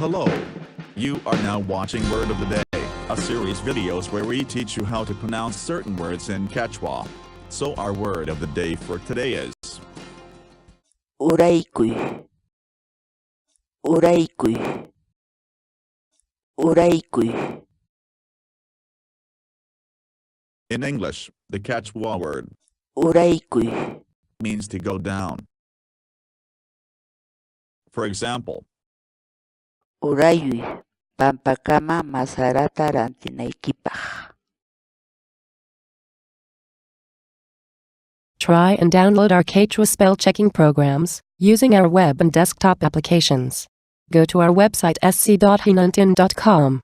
Hello. You are now watching Word of the Day, a series videos where we teach you how to pronounce certain words in Quechua. So our word of the day for today is Uraykuy. Uraykuy. Uraykuy. in English. The Quechua word Uraykuy. means to go down. For example, Urayuy. Pampakama masarata rantinaykipaq. Try and download our Quechua spell checking programs using our web and desktop applications. Go to our website sc.hinantin.com.